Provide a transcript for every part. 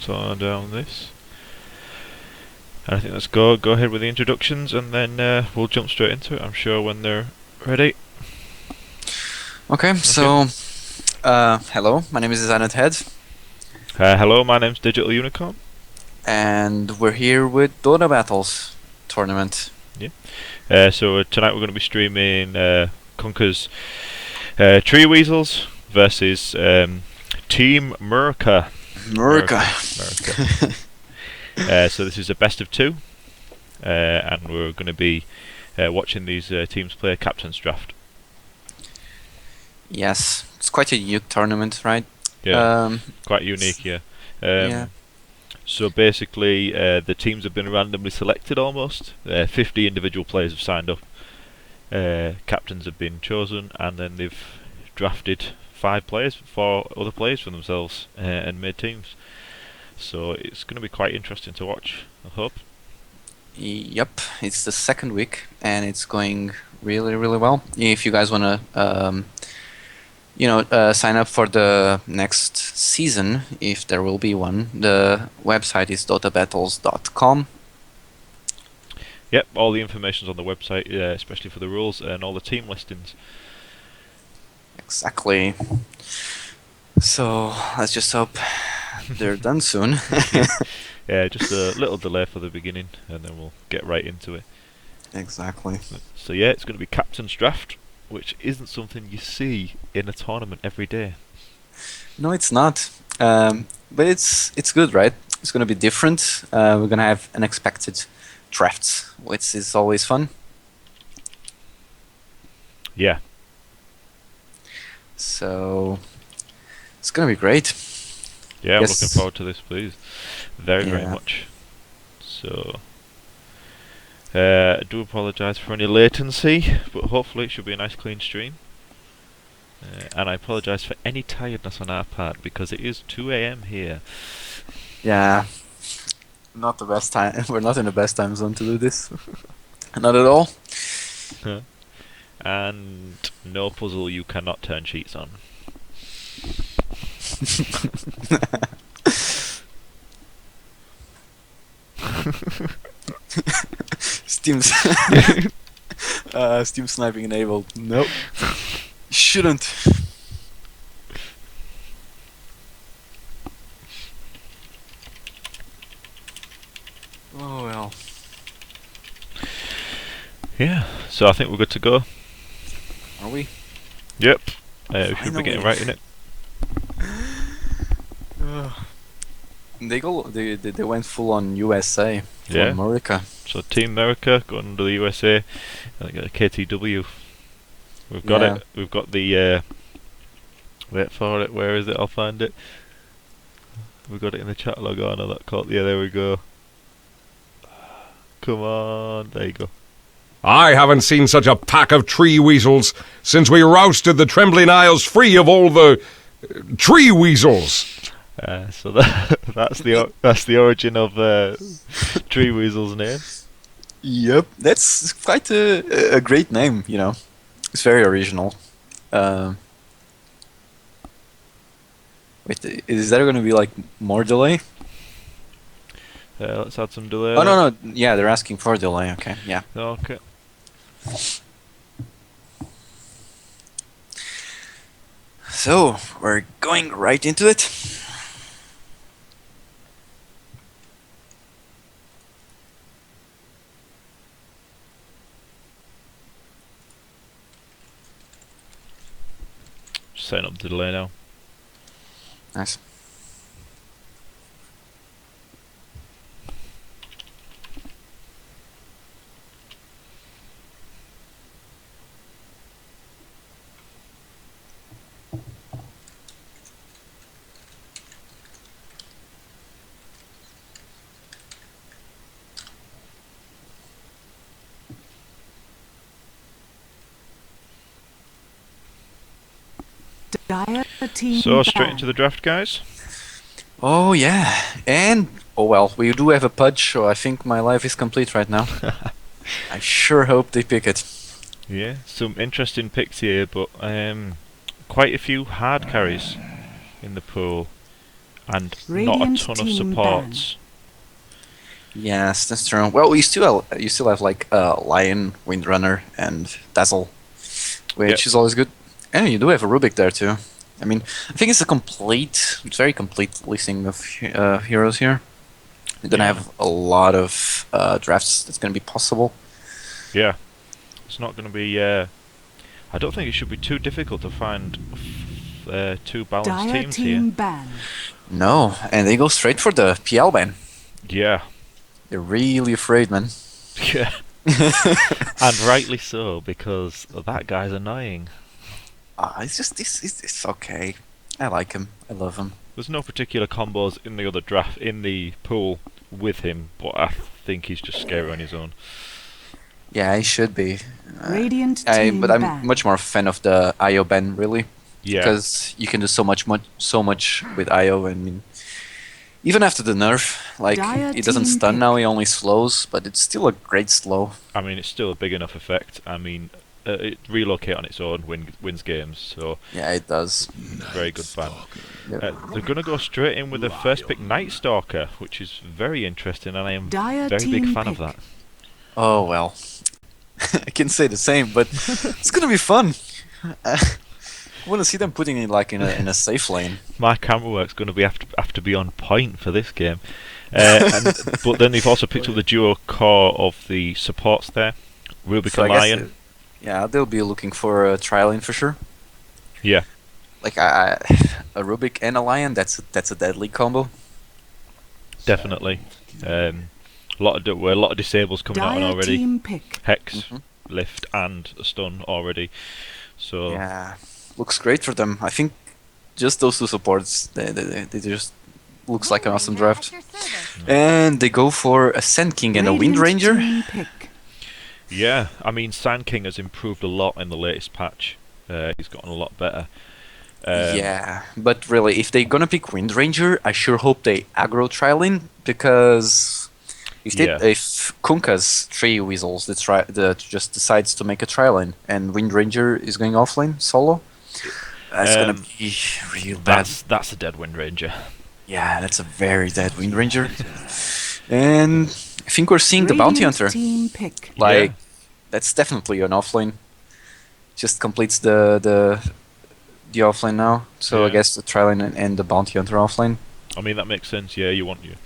turn down this. And I think let's go ahead with the introductions, and then we'll jump straight into it, I'm sure, when they're ready. Okay, so hello, my name is Designet Head, Hello, my name's Digital Unicorn. and we're here with DotaBattles tournament. So tonight we're going to be streaming Kunkka's Tree Weasels versus Team Murica. Murica. So this is a best of two, and we're going to be watching these teams play a captain's draft. Yes, it's quite a unique tournament, right? Yeah, quite unique, yeah. Yeah. So basically, the teams have been randomly selected almost. 50 individual players have signed up. Captains have been chosen, and then they've drafted 4 other players for themselves, and made teams. So it's going to be quite interesting to watch, I hope. Yep, it's the second week, and it's going really, really well. If you guys want to, sign up for the next season, if there will be one, the website is DotaBattles.com. Yep, all the information's on the website, especially for the rules and all the team listings. Exactly. So let's just hope they're done soon. Yeah, just a little delay for the beginning, and then we'll get right into it. Exactly. So yeah, it's going to be captain's draft, which isn't something you see in a tournament every day. No, it's not. But it's good, right? It's going to be different. We're going to have unexpected drafts, which is always fun. Yeah. So it's going to be great. Yeah, Yes. I'm looking forward to this, please. Very Yeah. much. So, I do apologise for any latency, but hopefully it should be a nice clean stream. And I apologise for any tiredness on our part, because it is 2 AM here. Yeah. Not the best time. We're not in the best time zone to do this. Not at all. And no puzzle you cannot turn sheets on. Steam's Steam sniping enabled. Nope. Shouldn't. Oh well. Yeah, so I think we're good to go. Are we? Yep. We should be Finally. getting right in it. They went full on USA. Full Yeah. on Murica. So Team America going under the USA, and they got a KTW. We've got Yeah. it. We've got the. Wait for it. Where is it? I'll find it. We've got it in the chat log. Oh no, that caught. Yeah, there we go. Come on, there you go. I haven't seen such a pack of tree weasels since we rousted the Trembling Isles free of all the tree weasels. So that's the origin of Tree Weasel's name. Yep. That's quite a great name. You know, it's very original. Wait, is there going to be like more delay? Let's add some delay. Oh no. Yeah, they're asking for delay. Okay. Yeah. Okay. So we're going right into it. Just setting up the delay now. Nice. So straight into the draft, guys. Oh yeah, and oh well, we do have a pudge, so I think my life is complete right now. I sure hope they pick it. Yeah, some interesting picks here, but quite a few hard carries in the pool. and Radiant not a ton of team supports. Yes, that's true. Well, you still have like Lion, Windrunner, and Dazzle, which Yep. is always good. And you do have a Rubik there too. I mean, I think it's very complete listing of heroes here. You're gonna Yeah. have a lot of drafts that's gonna be possible. Yeah, it's not going to be. I don't think it should be too difficult to find two balanced Dire teams team here. ban. No, and they go straight for the PL ban. Yeah, They're really afraid, man. yeah, and rightly so, because that guy's annoying. It's just it's okay. I like him. I love him. There's no particular combos in the other draft in the pool with him, but I think he's just scary on his own. Yeah, he should be. Radiant team But I'm ban. much more a fan of the IO ban, really. Yeah, Because you can do so much with IO. I mean, even after the nerf, like Dire it doesn't team stun pick. now, he only slows, but it's still a great slow. I mean it's still a big enough effect. I mean, it relocate on its own wins games, so Yeah, it does. very good ban. Yep. They're going to go straight in with the first pick, Night Stalker, which is very interesting, and I am Dire very big team fan of pick. that. Oh well, I can say the same, but it's gonna be fun. I want to see them putting it like in a safe lane. My camera work's going to be have to be on point for this game. But then they've also picked up the duo core of the supports there, Rubik So I and guess Lion. Yeah, they'll be looking for a trial lane for sure. Yeah, Like a Rubik and a Lion, that's a deadly combo. definitely. A lot of disables coming out on Dire already. team pick. Hex, Mhm. lift, and a stun already. So Yeah, looks great for them. I think just those two supports, they just looks like an awesome draft. And they go for a Sand King and a Wind Radiant Ranger. team pick. yeah, I mean Sand King has improved a lot in the latest patch. He's gotten a lot better. Yeah, but really, if they're gonna pick Wind Ranger, I sure hope they aggro Trilane, because Yeah. if Kunkka's 3 Weasels that just decides to make a Trilane and Wind Ranger is going offlane solo, that's gonna be real bad. That's a dead Wind Ranger. Yeah, that's a very dead Wind Ranger. And I think we're seeing the Bounty Radiant Hunter. team pick. Like, that's definitely an offlane. Just completes the offlane now. So I Yeah. guess the Trilane and the Bounty Hunter offlane. I mean that makes sense. Yeah, you want you.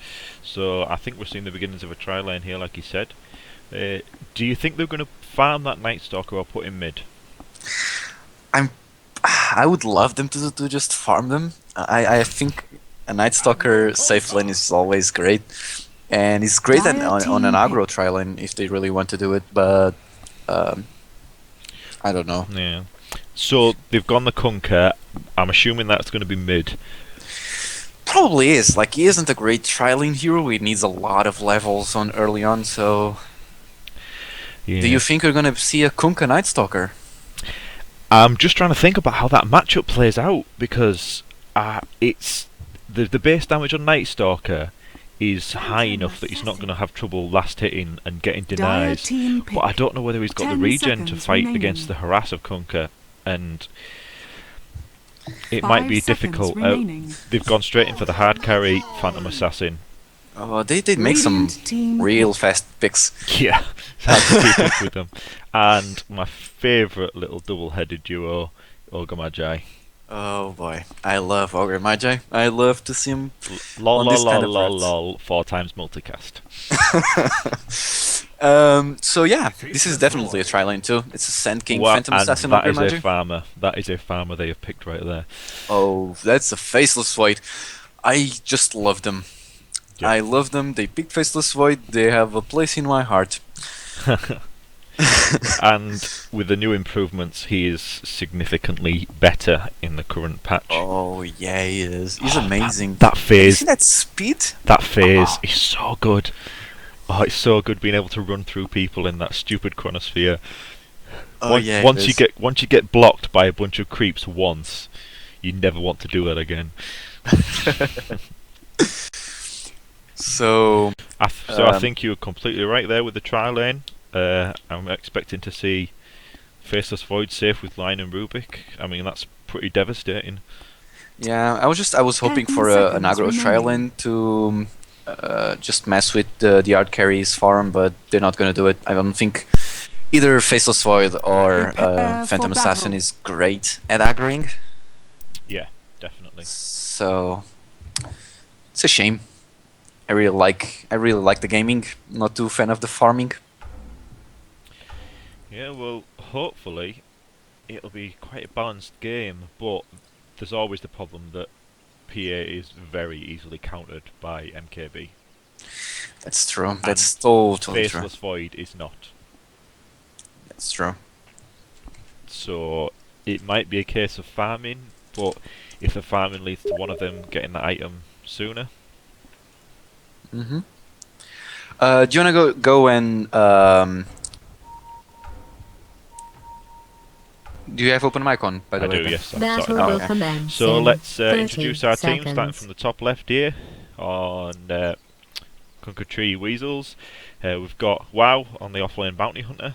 So I think we're seeing the beginnings of a tri lane here, like you said. Do you think they're going to farm that Night Stalker or put him mid? I would love them to just farm them. I think a Night Stalker safe lane is always great. And it's great Dire on an team aggro Trilane if they really want to do it, but I don't know. Yeah. So they've gone the Kunkka. I'm assuming that's going to be mid. Probably is. Like, he isn't a great Trilane hero. He needs a lot of levels on early on, so... Yeah. Do you think you're gonna see a Kunkka Night Stalker? I'm just trying to think about how that matchup plays out, because it's the base damage on Night Stalker is high enough that he's not going to have trouble last hitting and getting Dire denies. team pick. But I don't know whether he's got the 10 regen to seconds fight remaining. against the harass of Kunkka, and it 5 might be seconds difficult. remaining. They've gone straight in for the hard carry Phantom Assassin. Oh, they did make some Radiant team real fast picks. Yeah, it's hard to keep up with them. And my favourite little double-headed duo, Ogre Magi. Oh boy, I love Ogre Magi. I love to see him. Lol On lol this kind lol of lol threats. lol 4 times multicast. So yeah, this is definitely a Trilane too. It's a Sand King Wow, Phantom and Assassin that Ogre is Magi. a farmer. That is a farmer they have picked right there. Oh, that's a Faceless Void. I just love them. Yeah. I love them. They picked Faceless Void. They have a place in my heart. And with the new improvements, he is significantly better in the current patch. Oh yeah, he is. He's Oh, amazing. That You phase, see that speed? that phase is so good. Oh, it's so good being able to run through people in that stupid chronosphere. Oh yeah. it Once you is. get blocked by a bunch of creeps once, you never want to do that again. So I think you're completely right there with the tri lane. I'm expecting to see Faceless Void safe with Line and Rubik. I mean, that's pretty devastating. Yeah, I was hoping 10 for an seconds aggro remaining. Triolin to just mess with the art carries farm, but they're not gonna do it. I don't think either Faceless Void or Prepare for Phantom Assassin battle. is great at aggroing, Yeah, definitely. so it's a shame. I really like the gaming. Not too fan of the farming. Yeah, well, hopefully it'll be quite a balanced game, but there's always the problem that PA is very easily countered by MKB. That's true. And That's totally true. Faceless Void is not. That's true. So it might be a case of farming, but if the farming leads to one of them getting the item sooner, Mm-hmm. Do you wanna go and do you have open mic on, by the I way? do, Ben? yes. I'm Battle sorry. will okay. commence So in let's 30 introduce our team, starting seconds. from the top left here on Kunkka Tree Weasels. We've got Wow on the offlane Bounty Hunter,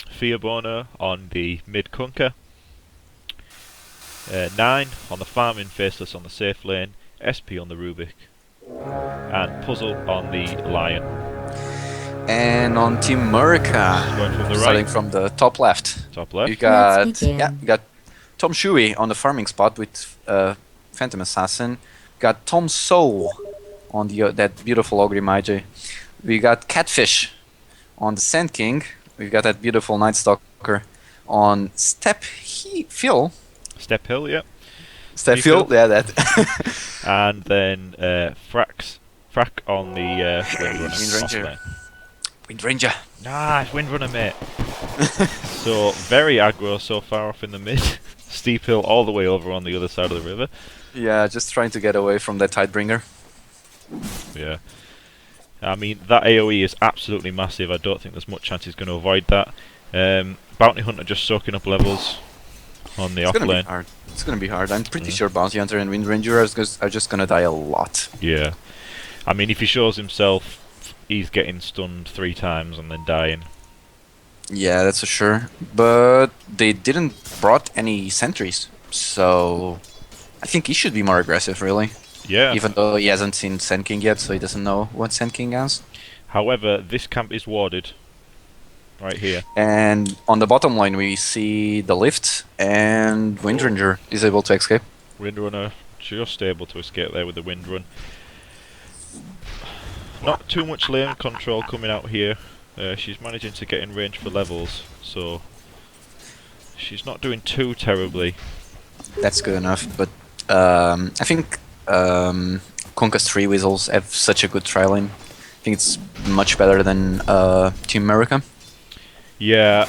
Fearborner on the mid Kunkka, 9 on the farming Faceless on the safe lane, SP on the Rubik, and Puzzle on the Lion. And on Team Murica, Going from the starting right, from the top left, top you left. got begin. you got Tom Shuey on the farming spot with Phantom Assassin. Got Tom Soul on the that beautiful Ogre Magi. We got Catfish on the Sand King. We got that beautiful Night Stalker on Phil. Step Hill, yeah. Step Phil. Phil, yeah, that. And then Frack on the Windrunner. Wind Ranger. offlane. Wind Ranger. Nah, it's Windrunner, mate. So, very aggro so far off in the mid. Steep hill all the way over on the other side of the river. Yeah, just trying to get away from that Tidebringer. Yeah. I mean, that AoE is absolutely massive. I don't think there's much chance he's going to avoid that. Bounty Hunter just soaking up levels on the It's gonna be offlane. hard. It's gonna be hard. I'm pretty Yeah. sure Bounty Hunter and Wind Ranger are just gonna die a lot. Yeah. I mean, if he shows himself, he's getting stunned 3 times and then dying. Yeah, that's for sure. But they didn't brought any sentries, so I think he should be more aggressive, really. Yeah. Even though he hasn't seen Sand King yet, so he doesn't know what Sand King has. However, this camp is warded. Right here. And on the bottom line, we see the lift, and Wind Ranger is able to escape. Windrunner just able to escape there with the Windrun. Not too much lane control coming out here. She's managing to get in range for levels, so she's not doing too terribly. That's good enough. But I think Kunkka's 3 Weasels have such a good tri lane. I think it's much better than Team Murica. Yeah,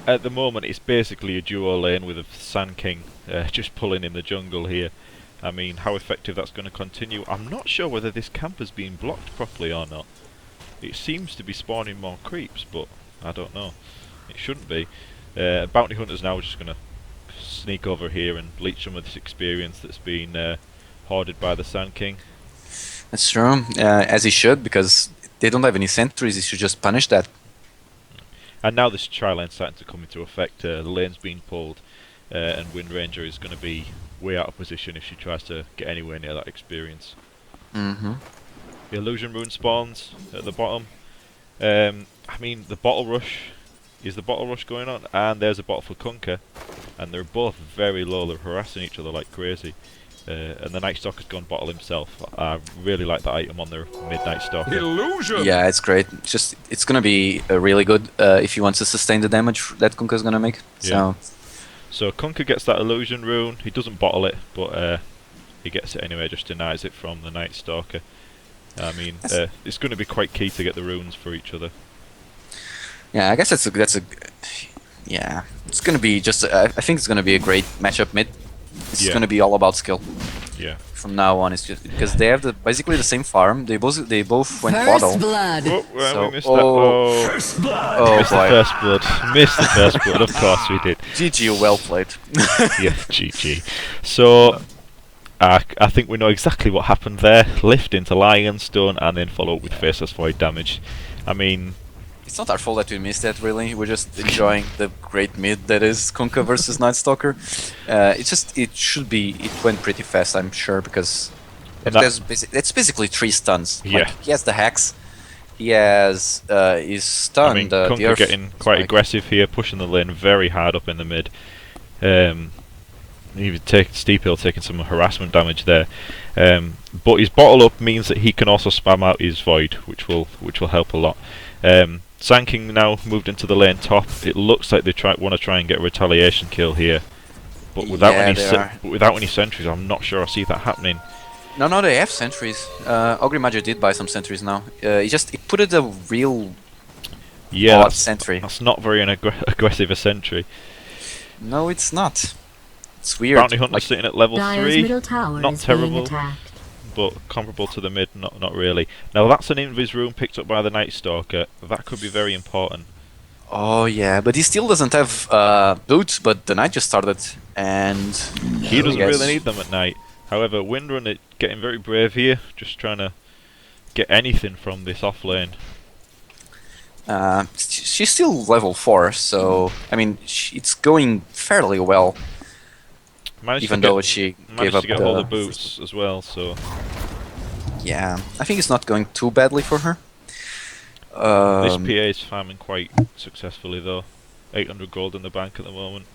at the moment it's basically a duo lane with a Sand King just pulling in the jungle here. I mean, how effective that's going to continue, I'm not sure whether this camp has been blocked properly or not. It seems to be spawning more creeps, but I don't know. It shouldn't be. Bounty Hunter's now just going to sneak over here and leech some of this experience that's been hoarded by the Sand King. That's true, as he should, because they don't have any sentries. He should just punish that. And now this tri-lane's starting to come into effect. The lane's being pulled, and Wind Ranger is going to be way out of position if she tries to get anywhere near that experience. Mm-hmm. The illusion rune spawns at the bottom. I mean, the bottle rush. Is the bottle rush going on? And there's a bottle for Kunkka. And they're both very low. They're harassing each other like crazy. And the Night Stalker's gone bottle himself. I really like that item on their Midnight Stalker. Illusion! Yeah, it's great. It's gonna be really good if he wants to sustain the damage that Kunkka's gonna make. Yeah. So So Kunkka gets that illusion rune. He doesn't bottle it, but he gets it anyway. Just denies it from the Night Stalker. I mean, it's going to be quite key to get the runes for each other. yeah, I guess that's a yeah. It's gonna be just. I think it's gonna be a great matchup mid. It's Yeah. gonna be all about skill Yeah. from now on. It's just because they have basically the same farm. They both went First bottle. blood. Oh, well, So- we missed oh. that. Oh, Oh missed the boy, first blood. Missed the first blood. Of course we did. GG, well played. Yeah, GG. So, I think we know exactly what happened there. Lift into Lionstone and then follow up with Faceless Void damage. I mean, It's not our fault that we missed that, really. We're just enjoying the great mid that is Kunkka versus Night Stalker. It went pretty fast, I'm sure, because it's basically 3 stuns. Yeah. Like, he has the hacks, he has his stun. I mean, Kunkka getting quite aggressive here, pushing the lane very hard up in the mid. Even Steep Hill taking some harassment damage there. But his bottle up means that he can also spam out his void, which will help a lot. Sanking now moved into the lane top. It looks like they want to try and get a retaliation kill here, but without any sentries, I'm not sure I see that happening. No, they have sentries. Ogrimagia did buy some sentries now. He put it a real odd sentry. That's not very aggressive a sentry. No, it's not. It's weird. Bounty Hunter sitting at level 3, middle tower not is terrible, being attacked. but comparable to the mid, not really. Now that's an invis rune picked up by the Night Stalker. That could be very important. Oh yeah, but he still doesn't have boots, but the Knight just started, and He doesn't really need them at night. However, Windrun getting very brave here, just trying to get anything from this off lane. she's still level 4, so I mean it's going fairly well. Even though she gave up to get all the boots as well, so yeah, I think it's not going too badly for her. this PA is farming quite successfully though. 800 gold in the bank at the moment.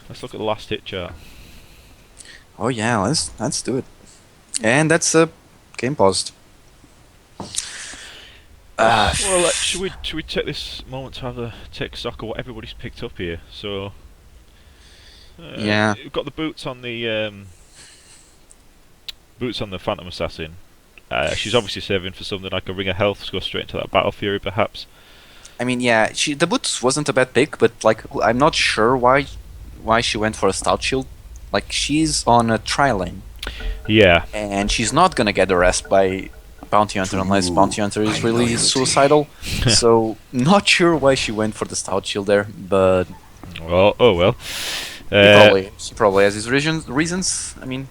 Let's look at the last hit chart. Oh yeah, let's do it. And that's game paused. Well, should we take this moment to take stock of what everybody's picked up here? So yeah, we've got the boots on the Phantom Assassin. She's obviously saving for something like a Ring of Health to go straight into that Battle Fury, perhaps. I mean, yeah, the boots wasn't a bad pick, but like I'm not sure why she went for a Stout Shield. Like she's on a tri-lane. Yeah. And she's not gonna get harassed by Bounty Hunter unless Bounty Hunter is really suicidal. So not sure why she went for the Stout Shield there, but well. he probably has his reasons. I mean,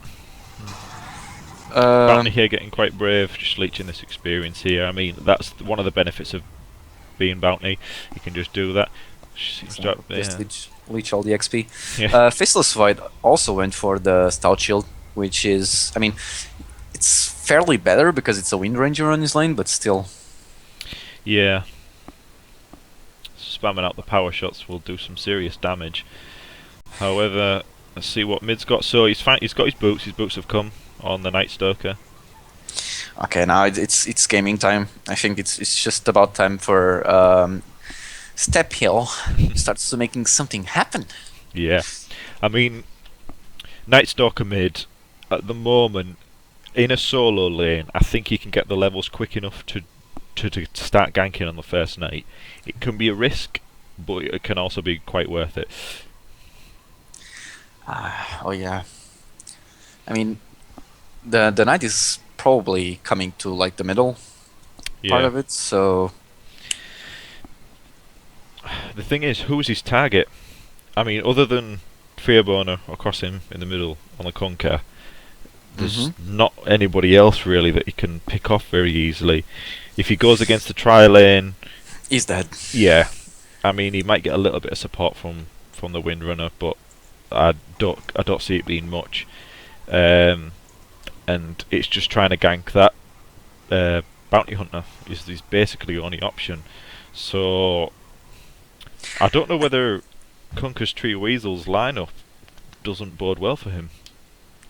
Bounty here getting quite brave, just leeching this experience here. I mean, that's one of the benefits of being Bounty. You can just do that. Just leech all the XP. Yeah. Faceless Void also went for the Stout Shield, which is, I mean, it's fairly better because it's a Wind Ranger on his lane, but still. Yeah. Spamming out the power shots will do some serious damage. However, let's see what mid's got. So he's got his boots. His boots have come on the Night Stalker. Okay, now it's gaming time. I think it's just about time for Step Hill starts to making something happen. Yeah, I mean, Night Stalker mid at the moment in a solo lane. I think he can get the levels quick enough to start ganking on the first night. It can be a risk, but it can also be quite worth it. Oh yeah. I mean, the Knight is probably coming to like the middle part of it, so. The thing is, who's his target? I mean, other than Fearborner across him in the middle on the Kunkka, there's not anybody else really that he can pick off very easily. If he goes against the tri-lane, he's dead. Yeah, I mean he might get a little bit of support from the Windrunner, but I don't see it being much. And it's just trying to gank that. Bounty Hunter is basically the only option. So I don't know whether Kunkka's Tree Weasels lineup doesn't bode well for him.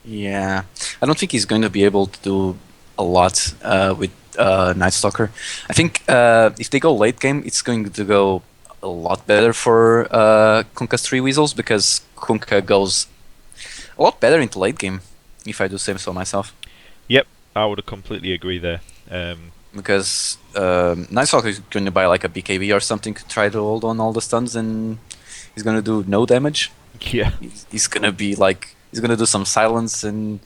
Yeah, I don't think he's going to be able to do a lot with Night Stalker. I think if they go late game, it's going to go a lot better for Kunkka's Tree Weasels, because Kunkka goes a lot better into late game, if I do say so myself. Yep, I would completely agree there. Because Night Stalker is going to buy like a BKB or something to try to hold on all the stuns, and he's going to do no damage. Yeah. He's going to be like, he's going to do some silence, and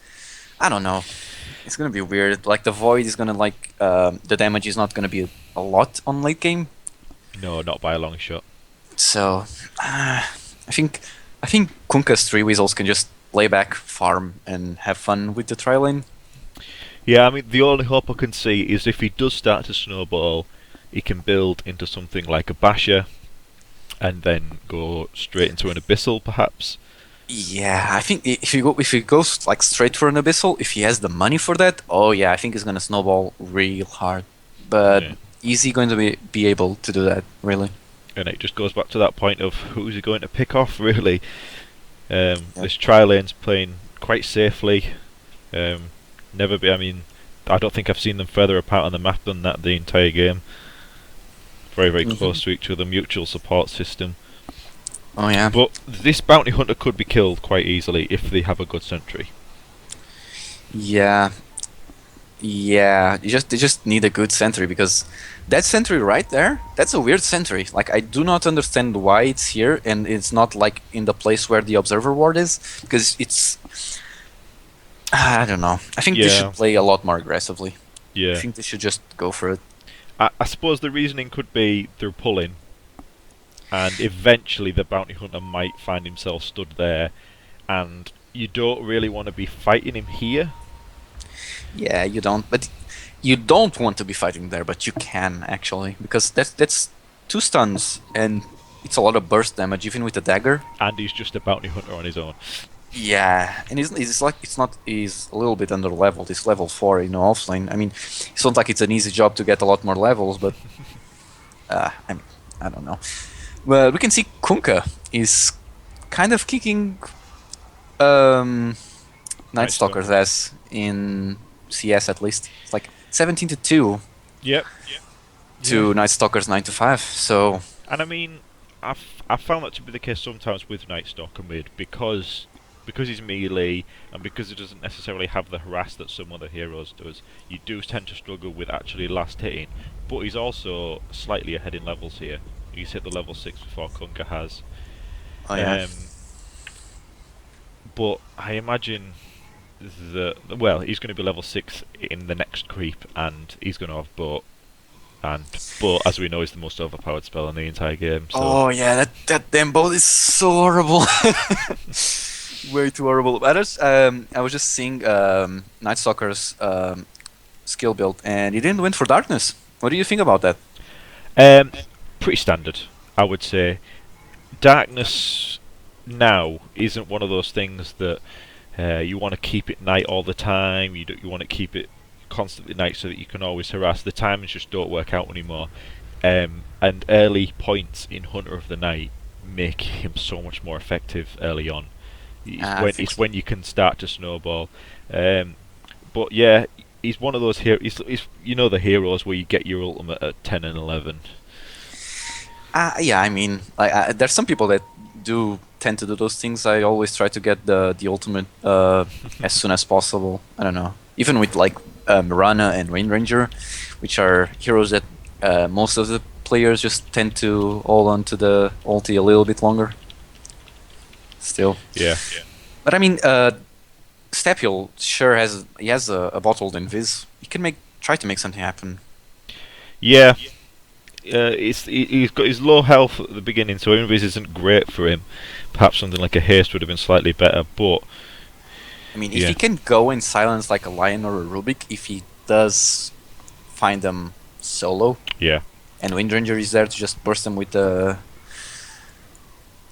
I don't know. It's going to be weird. Like the Void is going to like, the damage is not going to be a lot on late game. No, not by a long shot. So, I think Kunkka's Tree Weasels can just lay back, farm, and have fun with the tri-lane. Yeah, I mean, the only hope I can see is if he does start to snowball, he can build into something like a basher, and then go straight into an abyssal, perhaps. Yeah, I think if he goes like straight for an abyssal, if he has the money for that, oh yeah, I think he's gonna snowball real hard. But Yeah. is he going to be able to do that really? And it just goes back to that point of who's he going to pick off, really. This tri-lane's playing quite safely. Never be. I mean, I don't think I've seen them further apart on the map than that the entire game. Very, very close to each other, mutual support system. Oh yeah. But this bounty hunter could be killed quite easily if they have a good sentry. Yeah. Yeah, they just need a good sentry, because that sentry right there, that's a weird sentry. Like, I do not understand why it's here and it's not like in the place where the observer ward is, because it's, I don't know. I think they should play a lot more aggressively. Yeah. I think they should just go for it. I suppose the reasoning could be they're pulling, and eventually the bounty hunter might find himself stood there, and you don't really want to be fighting him here. Yeah, you don't, but you don't want to be fighting there, but you can actually, because that's 2 stuns and it's a lot of burst damage even with the dagger. And he's just a bounty hunter on his own. Yeah, and he's a little bit under leveled. He's level 4 in offlane. I mean, it's not like it's an easy job to get a lot more levels, but I mean, I don't know. Well, we can see Kunkka is kind of kicking Night Stalker's ass in CS at least. It's like 17-2 Yep. to Night Stalker's 9-5. So, And I mean, I've found that to be the case sometimes with Night Stalker mid, because he's melee and because he doesn't necessarily have the harass that some other heroes does. You do tend to struggle with actually last hitting, but he's also slightly ahead in levels here. He's hit the level 6 before Kunkka has. oh yeah. But I imagine well, he's going to be level 6 in the next creep, and he's going to have boat. And boat, as we know, is the most overpowered spell in the entire game. So. Oh yeah, that damn bolt is so horrible. Way too horrible. I was just seeing Night Stalker's skill build, and he didn't win for darkness. What do you think about that? Pretty standard, I would say. Darkness now isn't one of those things that you want to keep it night all the time. You want to keep it constantly night so that you can always harass. The timings just don't work out anymore. And early points in Hunter of the Night make him so much more effective early on. It's when you can start to snowball. But yeah, he's one of those heroes. He's you know the heroes where you get your ultimate at 10 and 11. Yeah, I mean, there's some people that do tend to do those things. I always try to get the ultimate as soon as possible. I don't know. Even with like Murica and Rain Ranger, which are heroes that most of the players just tend to hold on to the ulti a little bit longer. Still. Yeah. But I mean, Stephiel sure has a bottled invis. He can try to make something happen. Yeah. He's got his low health at the beginning, so invis isn't great for him. Perhaps something like a haste would have been slightly better, but I mean, if he can go and silence like a Lion or a Rubik, if he does find them solo, yeah, and Windranger is there to just burst them with the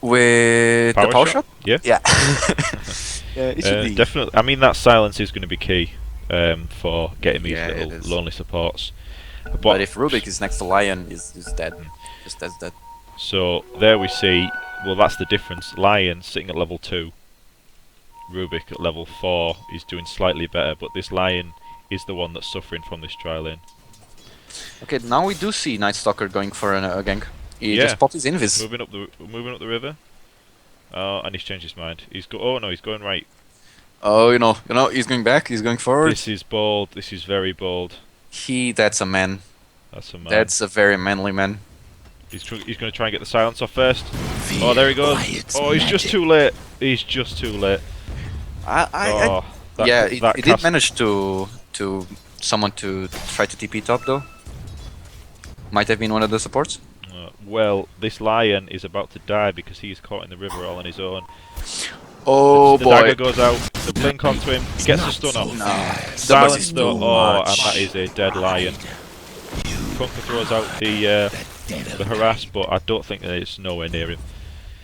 power shot? Yeah, yeah, it should be definitely. I mean, that silence is going to be key for getting these little is. lonely supports. But if Rubik is next to Lion, is dead. Just as dead. So there we see. Well, that's the difference. Lion sitting at level 2. Rubik at level 4 is doing slightly better, but this Lion is the one that's suffering from this tri-lane. Okay, now we do see Night Stalker going for a gank. He just popped his invis. Moving up the river. Oh, and he's changed his mind. He's going right. Oh, you know, he's going back. He's going forward. This is bold. This is very bold. That's a man. That's a man. That's a very manly man. He's going to try and get the silence off first. Oh, there he goes. Oh, he's just too late. He's just too late. He did manage to someone to try to TP top though. Might have been one of the supports. Well, this Lion is about to die because he's caught in the river all on his own. Oh the boy! Dagger goes out. The blink onto him. He gets the stun off. No. Silence though. Oh, and that is a dead Lion. Kunkka throws out the harass, but I don't think that it's nowhere near him.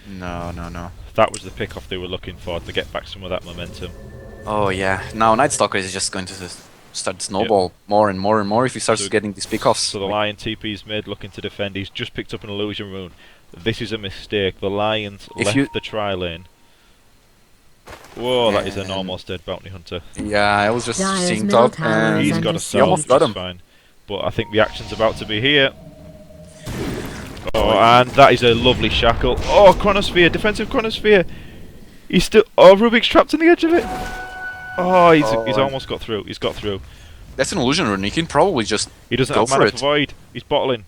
No, no, no. That was the pick-off they were looking for, to get back some of that momentum. Oh yeah. Now Night Stalker is just going to start to snowball more and more and more if he starts So- getting these pickoffs. So the Lion TP's mid, looking to defend. He's just picked up an illusion rune. This is a mistake. The Lions If you- left the tri-lane. Whoa, that is an And- almost dead bounty hunter. Yeah, I was just Dire's seeing middle top, tower and is He's under got a siege. he cell, almost which got is him. fine. But I think the action's about to be here. Oh, and that is a lovely shackle. Oh, chronosphere, defensive chronosphere. He's still. Oh, Rubik's trapped on the edge of it. Oh, he's almost got through. He's got through. That's an illusion rune. He can probably just. He doesn't Go have for mana it. for void. He's bottling.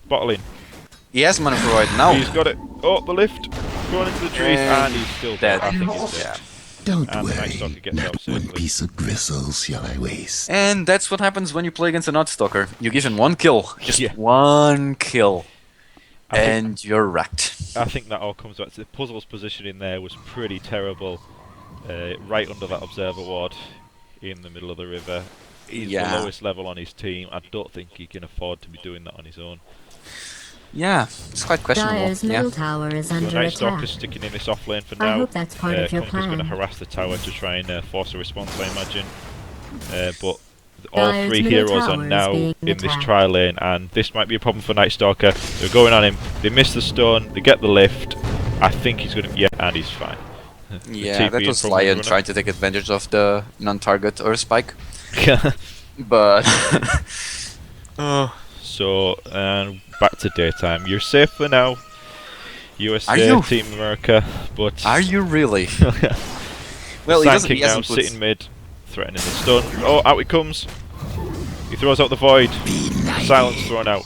He has mana for right now. He's got it. Oh, the lift. Going into the trees, and he's still dead. Dead. I think he's dead. Don't And the Night Stalker worry, gets out not one safely. piece of gristle shall I waste. And that's what happens when you play against a Night Stalker. You give him one kill, just Yeah. one kill, I think- and you're wrecked. I think that all comes back to the Puzzle's positioning there was pretty terrible. Right under that observer ward in the middle of the river. He's Yeah. the lowest level on his team. I don't think he can afford to be doing that on his own. Yeah, it's quite questionable. Dire's Yeah. middle tower is So under Night attack. Stalker's sticking in this off lane for I now. hope that's part of your Kunkka's going to plan. harass the tower to try and force a response, I imagine. But all Dire's three middle heroes are tower is now being in this attacked. tri lane, and this might be a problem for Night Stalker. They're going on him. They miss the stone. They get the lift. I think he's going to. Yeah, and he's fine. The Yeah, TP that in was from the Lion runner. trying to take advantage of the non-target or spike, Yeah. but So, back to daytime. You're safe for now. USA Are you? Team America, but are you really? Well, Sand he King now hasn't put. sitting mid, threatening the stun. Oh, out he comes. He throws out the void. Silence thrown out.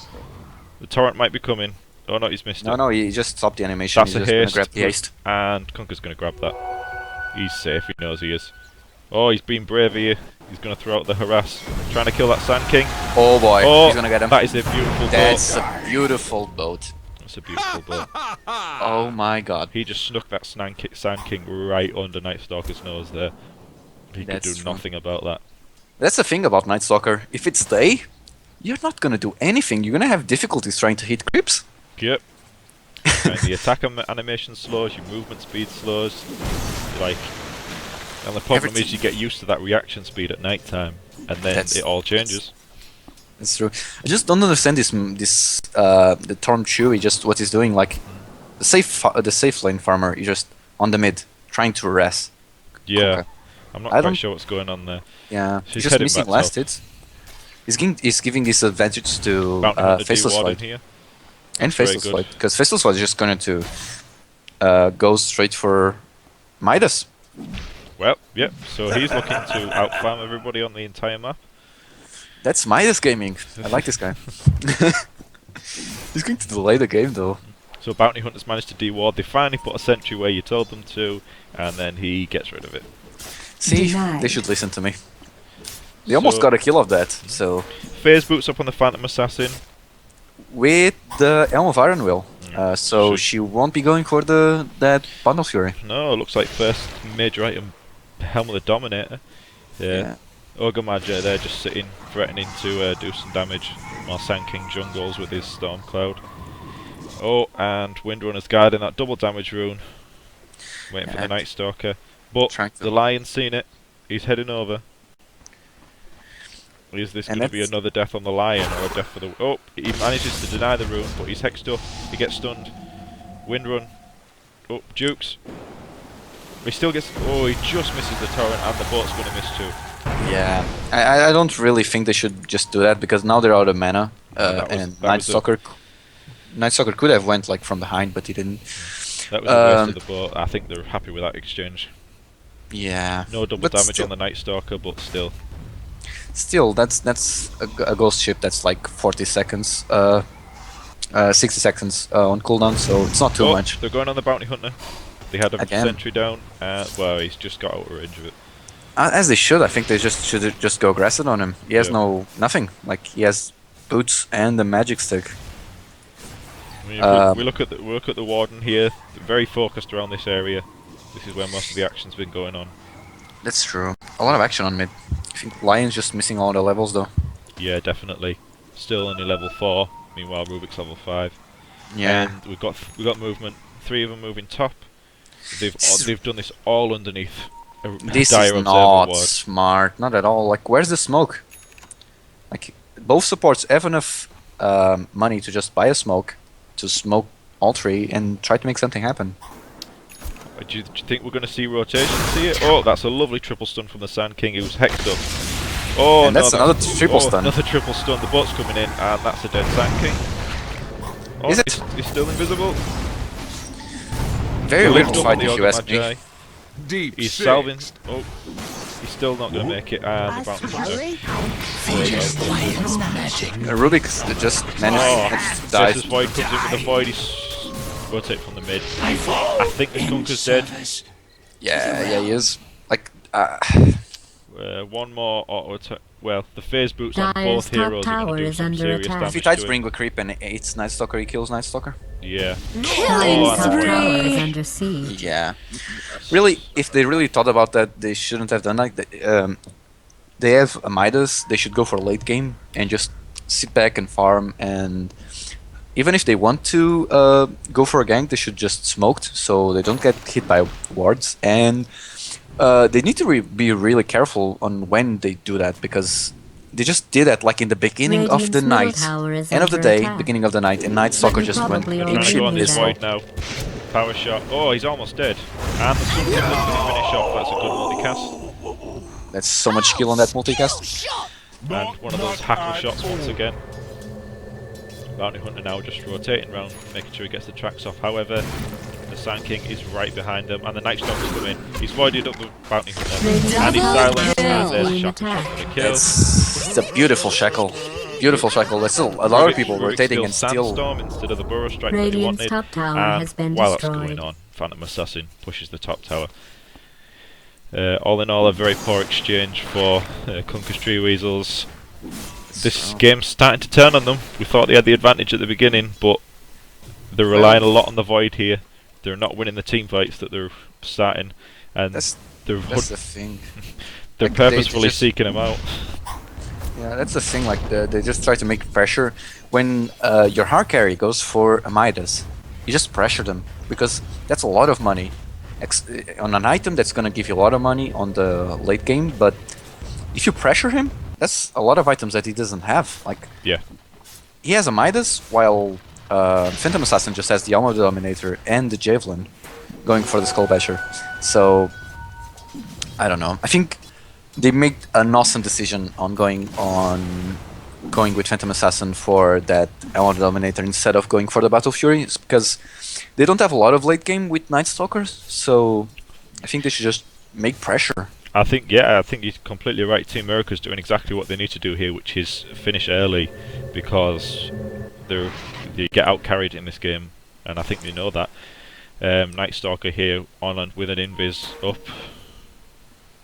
The torrent might be coming. Oh no, he's missed No, it. no, he just stopped the animation. That's He's a just gonna haste. grab the haste. And Kunkka's going to grab that. He's safe, he knows he is. Oh, he's being brave here. He's going to throw out the harass. Trying to kill that Sand King. Oh boy, Oh, he's gonna get him. that is a beautiful That's boat. a beautiful boat. That's a beautiful boat. Oh my god. He just snuck that Sand King right under Night Stalker's nose there. He could That's do true. nothing about that. That's the thing about Night Stalker. If it's day, you're not gonna do anything. You're gonna have difficulties trying to hit creeps. Yep. And the attack animation slows, your movement speed slows. Like, and the problem Everything- is you get used to that reaction speed at night time, and then That's- it all changes. That's true. I just don't understand the Torm Chewy, just what he's doing. Like the safe lane farmer, he's just on the mid trying to harass. Yeah, Kunkka. I'm I not quite don't- sure what's going on there. Yeah, She's he's just heading missing back last top. hits. He's giving this advantage to Bounty Hunter Faceless D-Ward in Flight here. and That's very Faceless good. Flight because Faceless Flight is just going to go straight for Midas. Well, yep. So he's looking to outfarm everybody on the entire map. That's Midas Gaming. I like this guy. He's going to delay the game though. So Bounty Hunters managed to D-Ward. They finally put a sentry where you told them to, and then he gets rid of it. See, Denied. they should listen to me. They almost So- got a kill of that. So Phase boots up on the Phantom Assassin. with the Elm of Iron Will, Mm. so Should- she won't be going for that Bundle Fury. No, looks like first major item, Helm of the Dominator. Yeah. Ogre Magi there just sitting, threatening to do some damage while Sand King jungles with his Storm Cloud. Oh, and Windrunner's guarding that double damage rune. Waiting for Yeah. the Night Stalker. But Trying to- the Lion's seen it. He's heading over. Is this And going to be that's- another death on the Lion or a death for the... Oh, he manages to deny the rune, but he's hexed up. He gets stunned. Windrun. Oh, Jukes. He still gets... Oh, he just misses the torrent and the boat's going to miss too. Yeah, I don't really think they should just do that because now they're out of mana, that was- and that Night was a- Stalker. Night Stalker could have went like from behind, but he didn't. That was a waste Um, of the boat. I think they're happy with that exchange. Yeah. No double But damage still- on the Night Stalker, but still. Still, that's a ghost ship that's like 40 seconds, 60 seconds on cooldown, so it's not too Oh, much. they're going on the Bounty Hunter. They had a Again. sentry down. Well, he's just got out of range of it. As they should, I think they should just go aggressive on him. He has Yeah. nothing. Like he has boots and the magic stick. I mean, if we look at the Warden here. They're very focused around this area. This is where most of the action's been going on. That's true. A lot of action on mid. I think Lion's just missing all the levels though. Yeah, definitely. Still only level 4. Meanwhile, Rubik's level 5. Yeah. And we've got movement. 3 of them moving top. S- They've done this all underneath a This dire is observer not ward. smart, not at all. Like, where's the smoke? Like, both supports have enough money to just buy a smoke, to smoke all 3 and try to make something happen. Do you think we're going to see rotations here? Oh, that's a lovely triple stun from the Sand King who's hexed up. Oh, And no, that's another triple stun. Another triple stun. The bot's coming in, and that's a dead Sand King. Oh, Is it? He's still invisible. Very He weird linked up fight with the if you Ogre ask me. Magi. Deep He's six. salving. Oh, he's still not going to make it. And the bounty hunter. Features lions magic. Rubik's just managed to die. This is Void comes in with the Void. He's rotate from the mid. I think this Kunkka's dead. Yeah, he is. Like, One more auto attack. Well, the phase boots on Dire's both top heroes are tower going to do is some under serious attack. damage if he tries to to it. bring a creep and it's Night Stalker, he kills Night Stalker. Yeah. Dire's Oh, top and tower the is under siege. Yeah. Really, if they really thought about that, they shouldn't have done that. They have a Midas, they should go for a late game and just sit back and farm. And even if they want to go for a gank, they should just smoked so they don't get hit by wards. And they need to be really careful on when they do that, because they just did that like in the beginning of the Radiant's middle night, tower is end of the under day, attack. beginning of the night, and Night Stalker you just went probably They're already trying to go on knew this that. Void now. Power shot. Oh, he's almost dead. And the Sun King is going to finish off. That's a good multicast. That's so much skill on that multicast. And one of those hackle shots once again. Bounty Hunter now just rotating around, making sure he gets the tracks off. However, the Sand King is right behind him, and the Night Stalker's come in. He's voided up the Bounty Hunter, and he's silenced, and there's a shackle shot for the kill. It's a beautiful shackle. Beautiful shackle. There's still a lot of people Rubik's rotating and still... Sandstorm instead of the Burrow Strike that they Radiant's wanted. top tower And has been while that's destroyed. going on, Phantom Assassin pushes the top tower. All in all, a very poor exchange for Kunkka's Tree Weasels. This game's starting to turn on them. We thought they had the advantage at the beginning, but they're relying a lot on the Void here. They're not winning the team fights that they're starting, and That's they're the thing. they're like, purposefully just- seeking them out. Yeah, that's the thing. Like they just try to make pressure. When your hard carry goes for a Midas, you just pressure them, because that's a lot of money on an item that's gonna give you a lot of money on the late game. But if you pressure him, that's a lot of items that he doesn't have. Like, Yeah. he has a Midas, while Phantom Assassin just has the Armor Dominator and the Javelin going for the Skull Basher. So, I don't know. I think they made an awesome decision on going with Phantom Assassin for that Armor Dominator instead of going for the Battle Fury, because they don't have a lot of late game with Night Stalkers. So, I think they should just make pressure. I think you're completely right. Team Murica's doing exactly what they need to do here, which is finish early, because they get out carried in this game, and I think they know that. Night Stalker here with an invis up,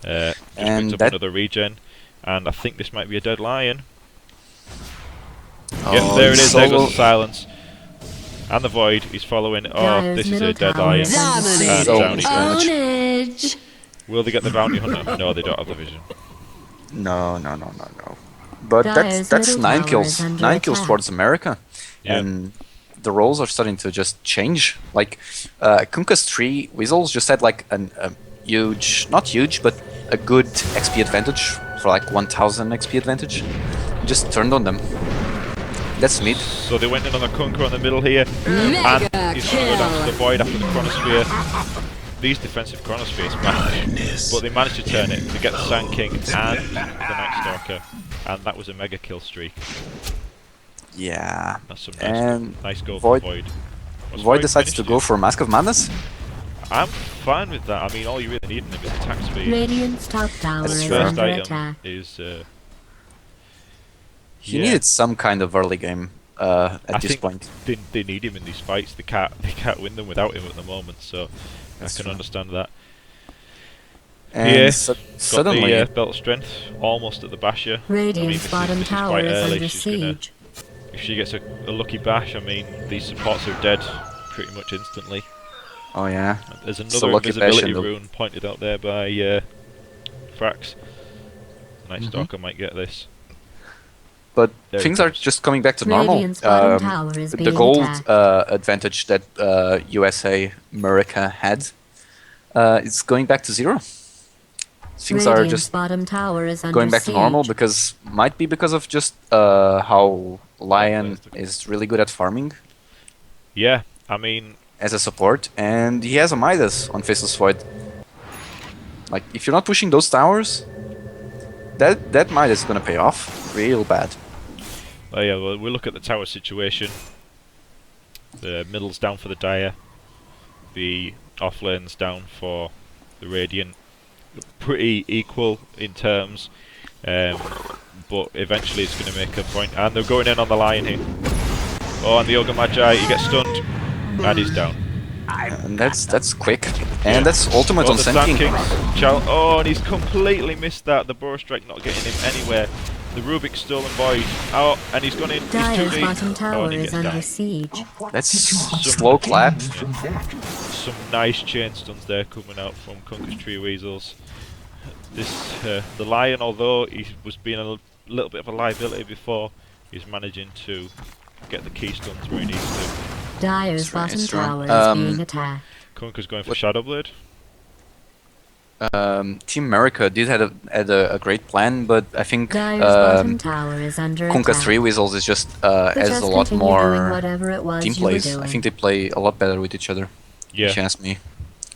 just brings up another regen, and I think this might be a dead lion. Yep, there it is. There goes the silence. And the Void, he's following. Oh, Dire's this is middle a dead tower lion. is under And siege. So Downey much damage. Ownage! Will they get the Bounty Hunter? No, they don't have the vision. No. But Dire's that's middle 9 tower kills. is under 9 kills attack. towards America. Yeah. And the roles are starting to just change. Like, Kunkka's 3 Weasels just had like a huge, not huge, but a good XP advantage, for like 1000 XP advantage. Just turned on them. That's mid. So they went in on the Kunkka on the middle here, and he's going to go down to the Void after the Chronosphere. These defensive Chronospheres match, but they managed to turn it. They get the Sand King and the Night Stalker, and that was a mega kill streak. Yeah. That's some And nice goal Void- for Void. Was Void decides to finished go it? for Mask of Madness. I'm fine with that. I mean, all you really need in him is attack speed. Radiant's top tower That's is true. First under item attack. is He yeah. needed some kind of early game at I this think point. They need him in these fights. They can't win them without him at the moment. So That's I can true. understand that. And Yeah, suddenly, got the belt of strength almost at the basher. Radiant's this bottom is tower quite is early. under She's gonna- siege. If she gets a lucky bash, I mean, these supports are dead pretty much instantly. oh yeah. There's So another lucky bash invisibility and the- rune pointed out there by Frax. Night Stalker might get this. but There things it are comes. just coming back to normal. Radiant's bottom tower is The being gold attacked. advantage that USA Murica had is going back to 0. Things are Radiant's just bottom tower is under going back to normal siege. might be because of just how Lion players to- is really good at farming Yeah, I mean, as a support, and he has a Midas on Faceless Void. Like, if you're not pushing those towers, that Midas is gonna pay off real bad. oh yeah, well, we look at the tower situation. The middle's down for the Dire. The off lane's down for the Radiant. Pretty equal in terms, but eventually it's going to make a point. And they're going in on the Lion here. Oh, and the Ogre Magi, he gets stunned, and he's down. And that's quick. And that's ultimate Oh, on the Sand Sand King. Kings. Oh, and he's completely missed that. The Bow Strike not getting him anywhere. The Rubik's Stolen Void. Oh, and he's gone in. He's too Dire's deep. bottom Oh, tower and he is gets under down. siege. That's slow clap. Some nice chain stuns there coming out from Kunkka's Tree Weasels. This the Lion, although he was being a little bit of a liability before, he's managing to get the key stuns where he needs to. Dire's That's right, bottom that's right. tower is being attacked. Kunkka's going for What- Shadow Blade. Team America did had a great plan, but I think Dire's bottom tower is under Kunkka attack. 3 Weasels is just But has just a lot continue doing more whatever it was team you were plays. doing. I think they play a lot better with each other. Yeah. If you ask me,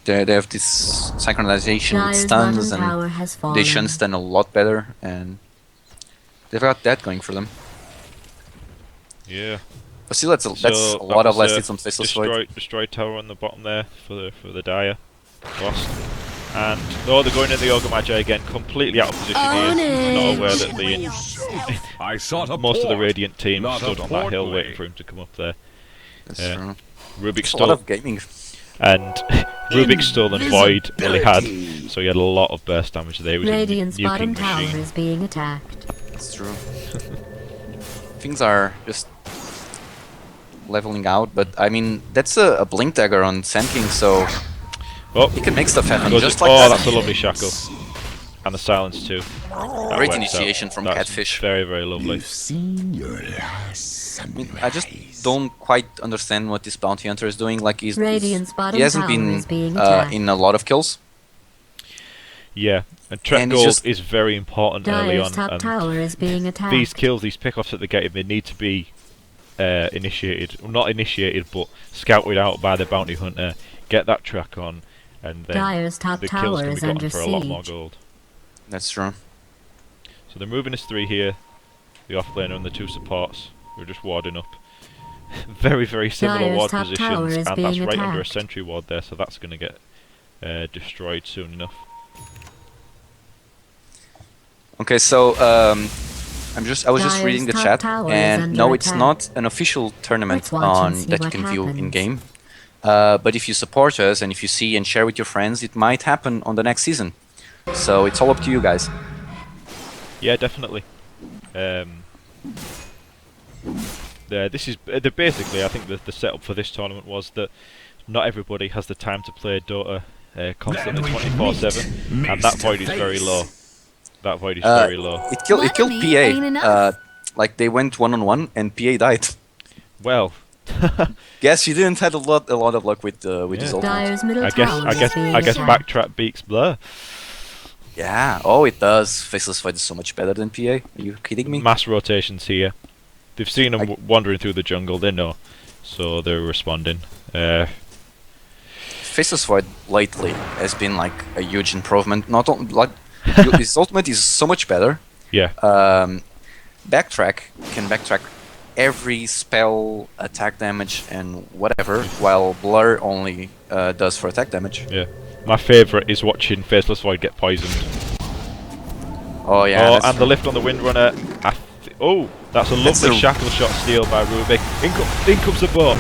they have this synchronization with Dire's stuns, bottom and tower has fallen. they shun stun a lot better, and they've got that going for them. Yeah. But still, that's a So lot of that was last hits on Faceless Void. destroy tower on the bottom there for the Dire. Lost. And no, they're going in the Ogre Magi again, completely out of position Own here. it. Not aware that the I sought a most of the port, Radiant team not stood a on that hill portly. waiting for him to come up there. That's Yeah. true. Rubik's It's a lot Stolen of gaming. and Rubik's Stolen Void well he had, so he had a lot of burst damage there. He was Radiant's a bottom nuking tower machine. is being attacked. That's true. Things are just leveling out, but I mean that's a blink dagger on Sand King, so Oh, he can make stuff happen goes just it- like oh, that. that's a lovely shackle. And the silence too. That Great works initiation out. from That's Catfish. Very, very lovely. You've seen your last I mean, I just sunrise. don't quite understand what this bounty hunter is doing. Like Radiant's bottom he hasn't tower been is being attacked. in a lot of kills. Yeah, and Trek And he's Gold just- is very important early Dire's on. top And tower is being attacked. these kills, these pickoffs that they get, they need to be initiated. Well, not initiated, but scouted out by the bounty hunter. Get that track on, and then Dire's top the kills tower can be is gotten under for a lot more siege. gold. That's true. So they're moving us 3 here. The offlaner and the 2 supports. We're just warding up. Very, very similar Dire's ward top tower positions, is and that's being right under a attacked. sentry ward there, so that's going to get destroyed soon enough. Okay, so I was just Dire's reading the top chat, tower is and under no, it's attack. not an official tournament Let's watch and on see that you what can view in happens. game. But if you support us and if you see and share with your friends, it might happen on the next season. So it's all up to you guys. Yeah, definitely. This is basically. I think the setup for this tournament was that not everybody has the time to play Dota constantly 24/7, and that void is very low. That void is very low. It killed PA. Like they went 1-on-1 and PA died. Well, Guess you didn't have a lot of luck with his Yeah. ultimate. Dire's middle I guess tower I is guess being I guess attacked. backtrap beats Blur. Yeah. Oh, it does. Faceless Void is so much better than PA. Are you kidding me? Mass rotations here. They've seen him I- wandering through the jungle. They know, so they're responding. Faceless Void lately has been like a huge improvement. Not only like his ultimate is so much better. Yeah. Backtrack can backtrack every spell, attack damage, and whatever, while Blur only does for attack damage. Yeah. My favourite is watching Faceless Void get poisoned. Oh yeah. Oh, that's and the lift on the Windrunner. Oh, that's a That's lovely a- shackle shot steal by Rubik. In comes the boat.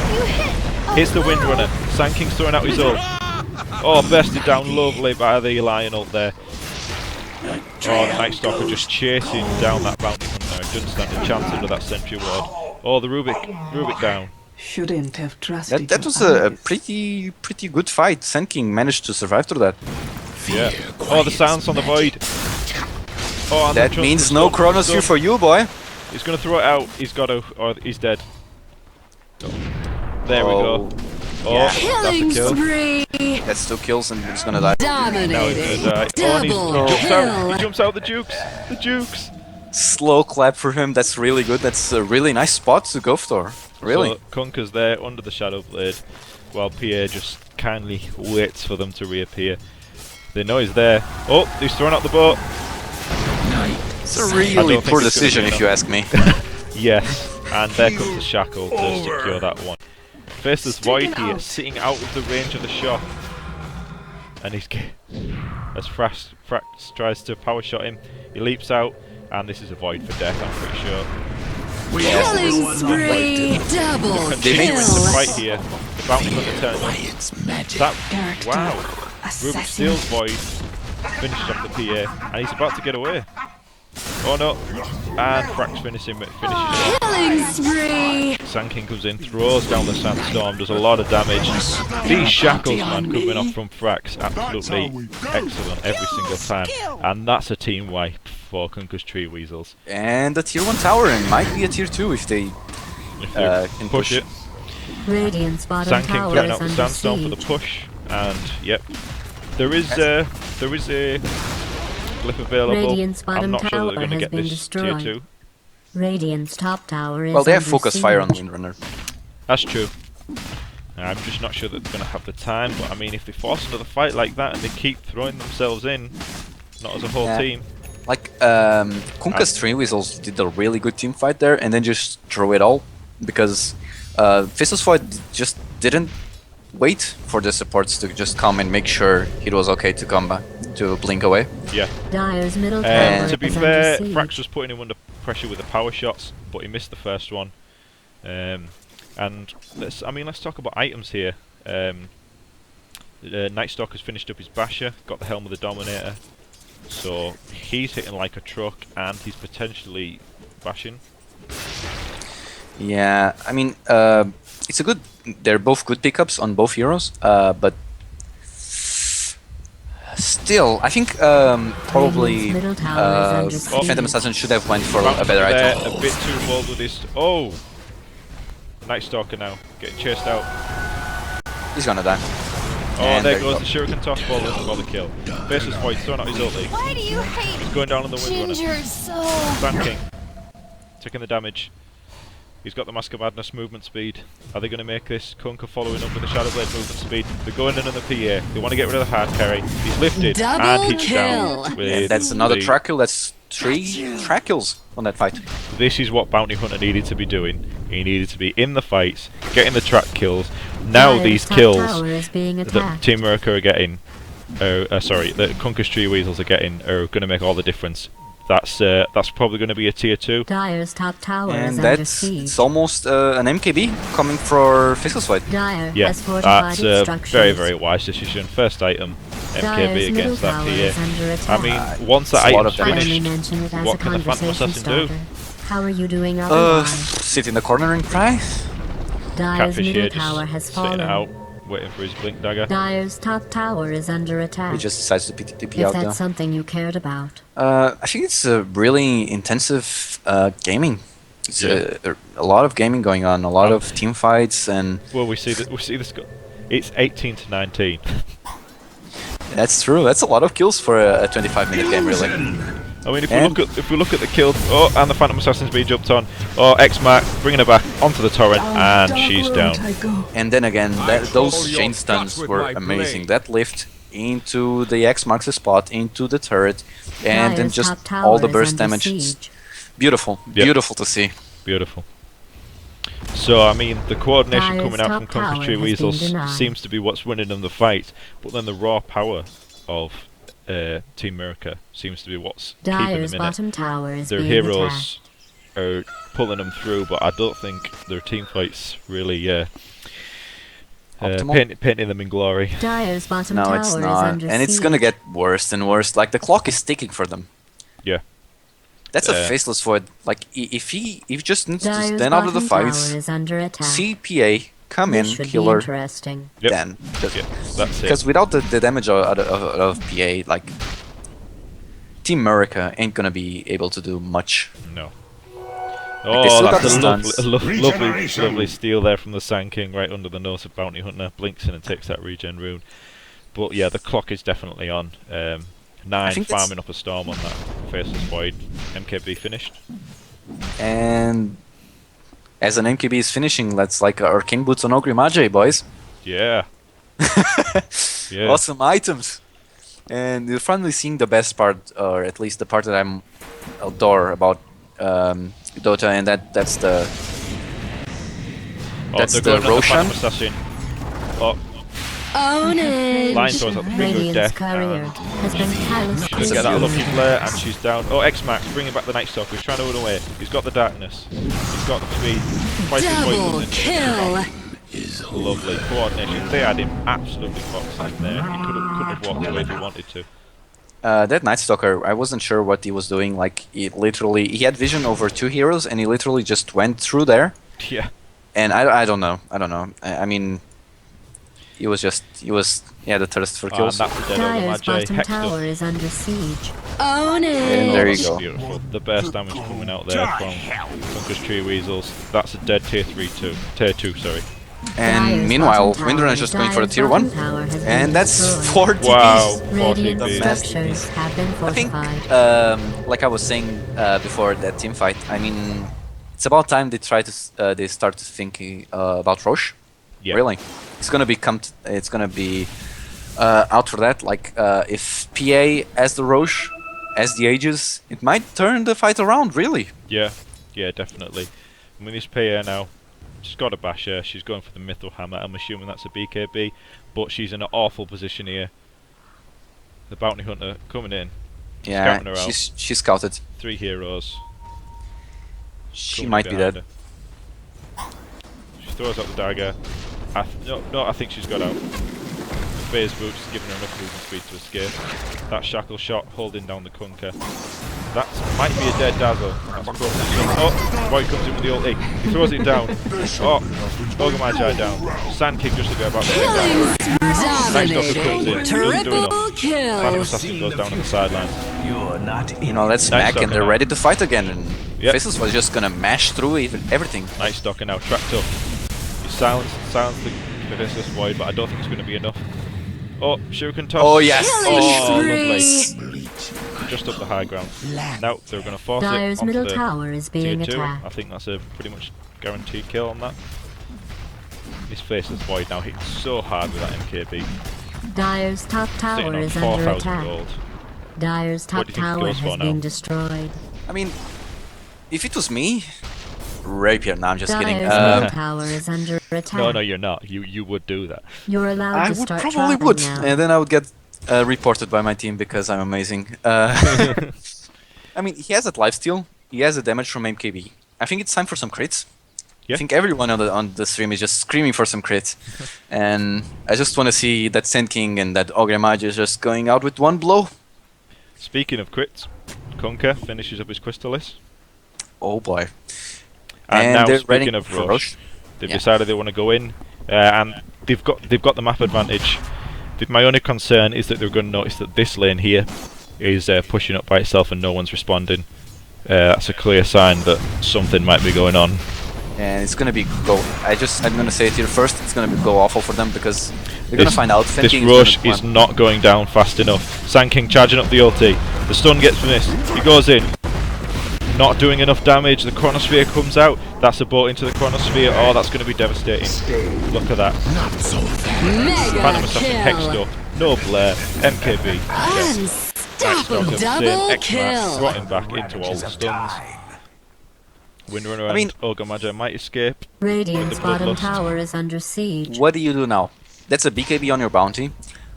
Hits the Windrunner. Sand King's throwing out his ult. Oh, bested down lovely by the Lion ult there. Oh, the Night Stalker just chasing down that bounty hunter. Doesn't stand a chance under that sentry ward. Oh, the Rubik down. Shouldn't have trusted that your was a eyes. pretty good fight. Sand King managed to survive through that. Yeah. Oh, the silence on the void. Oh, and That the means trust- no stop, Chronosphere stop. for you, boy. He's gonna throw it out. He's got to, or he's dead. Oh. There we go. Oh, Yeah. that's a kill. spree. That's 2 kills and he's gonna die. Now he's Dominating. gonna die. Oh, and he jumps kill. out. He jumps out the jukes. The jukes. Slow clap for him. That's really good. That's a really nice spot to go for. Really. So Kunkka's there under the Shadow Blade, while Pierre just kindly waits for them to reappear. They know he's there. Oh, he's thrown out the boat. It's a really think poor it's gonna decision be if you ask me. Yes, and there comes the shackle to secure that one. Faces Void here, sitting out of the range of the shot. And he's as Frax tries to power shot him, he leaps out, and this is a Void for death, I'm pretty sure. Killing spree. Double Continuing the kill. fight here, the bounty hunter turns up. That, wow, Ruben steals Void, finishes off the PA, and he's about to get away. Oh no, and Frax finishes him. Killing spree. Sand King comes in, throws down the Sandstorm, does a lot of damage. These shackles, man, coming off from Frax, absolutely excellent every single time. And that's a team wipe for Kunkka's Tree Weasels. And the tier 1 tower, and might be a tier 2 if they If they can push it, Radiant's bottom Sand King tower threatening is out the under Sandstorm for the siege. push, and yep, there is a glyph available. Radiant's I'm bottom not sure that tower they're going to has get been this tier destroyed. 2. Radiant's top tower is Well, they have under focus fire on siege. Windrunner. That's true. I'm just not sure that they're going to have the time, but I mean, if they force another fight like that and they keep throwing themselves in, not as a whole Yeah. team. Like, Kunkka's Tree Weasels did a really good team fight there, and then just throw it all, because Weasels fight just didn't wait for the supports to just come and make sure it was okay to come back, to blink away. Yeah. Dyer's middle tower And To be is fair, under siege. Frax was putting him under pressure with the power shots, but he missed the first one. And let's talk about items here. Night Stalker's finished up his Basher, got the Helm of the Dominator, so he's hitting like a truck, and he's potentially bashing. Yeah, I mean, it's a good. They're both good pickups on both heroes, but still, I think probably middle tower is under Phantom siege. Assassin should have went for Bounty a better there, item. a bit too involved with his. Oh, Night Stalker now getting chased out. He's gonna die. Oh, And there there you goes the Shuriken toss ball for the kill. Faces Void throwing out his ulti. Why do you hate He's going down on the Windrunner. Ginger so? Sand King taking the damage. He's got the Mask of Madness movement speed. Are they going to make this? Kunkka following up with the Shadow Blade movement speed. They're going in on the PA. They want to get rid of the hard carry. He's lifted Double and he's kill. down. And With that's another the- track kill. That's 3 track kills on that fight. This is what Bounty Hunter needed to be doing. He needed to be in the fights, getting the track kills. Now Dyer's these top kills tower is being that attacked. Team Murica are getting, that Kunkka's Tree Weasels are getting, are going to make all the difference. That's probably going to be a tier 2. Dyer's top tower is And under that's siege. it's almost an MKB coming for Fizzle's fight. Dyer Yeah, has fortified that's its a structures. very, very wise decision. First item, Dyer's MKB middle against that tower is PA. under I attack. mean, once that it's a lot item's of I damage. only finished, mention it as what a can the Phantom conversation Assassin do? starter. How are you doing otherwise? Sit in the corner and cry. Dyer's Catfish middle here tower has just sitting fallen. out, waiting for his blink dagger. Dyer's top tower is under attack. He just decides to TP if out that's though. something you cared about. I think it's a really intensive gaming. It's a lot of gaming going on, a lot of team fights, and Well, we see this. It's 18 to 19. that's true. That's a lot of kills for a 25-minute game, really. I mean, if And- we look at the kill, oh, and the Phantom Assassin's being jumped on. Oh, X-Mark bringing her back onto the torrent, and she's down. And then again, those call chain your stuns shots with were my amazing. blade. That lift into the X marks the spot, into the turret, and then Dyer's just top tower all the is burst under damage. siege. Beautiful, Yep. beautiful to see. Beautiful. So, I mean, the coordination Dyer's coming out from top tower Kunkka Tree has been Weasels denied. seems to be what's winning them the fight, but then the raw power of Team Murica seems to be what's Dyer's keeping them in it. bottom tower is Their being heroes attacked. are pulling them through, but I don't think their team fights really Optimal? painting them in glory. Dyer's bottom No, tower it's is not, under and it's siege. gonna get worse and worse. Like the clock is ticking for them. Yeah. That's a Uh, faceless void. Like if he just needs to Dyer's stand out of the bottom fights, tower is under attack. CPA come This in, should be killer, interesting. Yep. then Yeah, that's it. because without the damage of PA, like Team Murica ain't gonna be able to do much. No. Like, they still got that's the a stuns. lovely steal there from the Sand King right under the nose of Bounty Hunter. Blinks in and takes that regen rune. But yeah, the clock is definitely on. 9 think farming up a storm on that Faceless Void. MKB finished. And as an MKB is finishing, let's like Arcane Boots on Ogre Magi, boys. Yeah. Yeah. Awesome items. And you're finally seeing the best part, or at least the part that I'm adore about Dota, and that's the That's the they're going at the Roshan. Phantom Assassin. Oh, Own it! Line throws out the Finger of Radiant's Death. courier has been She callously doesn't get that beautiful. lucky flare, and she's down. Oh, X-Max bringing back the Night Stalker. He's trying to run away. He's got the darkness. He's got the speed. Twice his weight Double was in. kill. Lovely coordination. They had him absolutely boxed in there. He couldn't have walked away if he wanted to. That Night Stalker, I wasn't sure what he was doing. Like, he had vision over 2 heroes, and he literally just went through there. Yeah. And I don't know. I mean, he had a thirst for And kills. that's the dead over Dyer's Magi. bottom Hexed tower up. is under siege. Own And it. there you go. Beautiful. The best damage coming out there from Kunkka's Tree Weasels. That's a dead tier 2, sorry. And Dyer's meanwhile, bottom tower- Windrunner is just going for the Dyer's tier 1. bottom tower has been And that's destroyed. 4 Wow. TPs. 14 Radiant bees. structures have been I think, fortified. like I was saying before that team fight, I mean, it's about time they they start thinking about Roche. Yeah. Really, it's gonna be out for that. Like if PA as the Roche, as the Aegis, it might turn the fight around. Really. Yeah, definitely. I mean, this PA now, she's got a basher. She's going for the Mythal Hammer. I'm assuming that's a BKB, but she's in an awful position here. The Bounty Hunter coming in, Yeah, scouting her out. she's scouted. 3 heroes. She coming might be behind dead. her. She throws out the dagger. No, I think she's got out. The phase boots giving her enough movement speed to escape. That shackle shot holding down the Kunkka. That might be a dead dazzle. That's a close. Oh, Void comes in with the ulti. He throws it down. Oh, Ogre Magi down. Sand King just about to get down. Night Stalker comes in. Doesn't do Triple enough. Phantom kill. Assassin goes down on the sidelines. You know, that's Nice back and they're talking ready to fight again. And Yep. Faceless was just gonna mash through everything. Night Stalker now trapped up. You silence the Faceless Void, but I don't think it's going to be enough. Oh, Shuriken toss. Oh yes. Oh, Spree. lovely. Just up the high ground. Now they're going to force Dyer's it onto middle the tower is tier being 2. attacked. I think that's a pretty much guaranteed kill on that. This Faceless Void now hitting so hard with that MKB. Dyer's top Sitting tower on is under 4,000 attack. gold. Dyer's top What do you think it tower goes for has now? been destroyed. I mean, if it was me, rapier. No, I'm just kidding. Dyer's middle tower is under attack. No, you're not. You would do that. You're allowed I to would start probably traveling would, now. and then I would get reported by my team because I'm amazing. I mean, he has that lifesteal. He has the damage from MKB. I think it's time for some crits. Yeah. I think everyone on the stream is just screaming for some crits, and I just want to see that Sand King and that Ogre Magi just going out with one blow. Speaking of crits, Kunkka finishes up his Crystallis. Oh boy! And, now, they're speaking ready of for Rush, they've Yeah. decided they want to go in, and they've got the map advantage. My only concern is that they're going to notice that this lane here is pushing up by itself and no one's responding. That's a clear sign that something might be going on. And it's gonna be I'm gonna say it here first. It's gonna go awful for them because they're gonna find out. Sand This King Rush gonna is not going down fast enough. Sand King charging up the ulti. The stun gets missed. He goes in. Not doing enough damage. The Chronosphere comes out. That's a boat into the Chronosphere. Oh, that's going to be devastating. Look at that. Mega Phantom Assassin hexed kill. up. No Blair. MKB. Yeah. Unstoppable. Double kill. Brought him back into all the stuns. Windrunner I mean- and Ogre Magi might escape. Radiant's the bottom bloodlust. tower is under siege. What do you do now? That's a BKB on your bounty.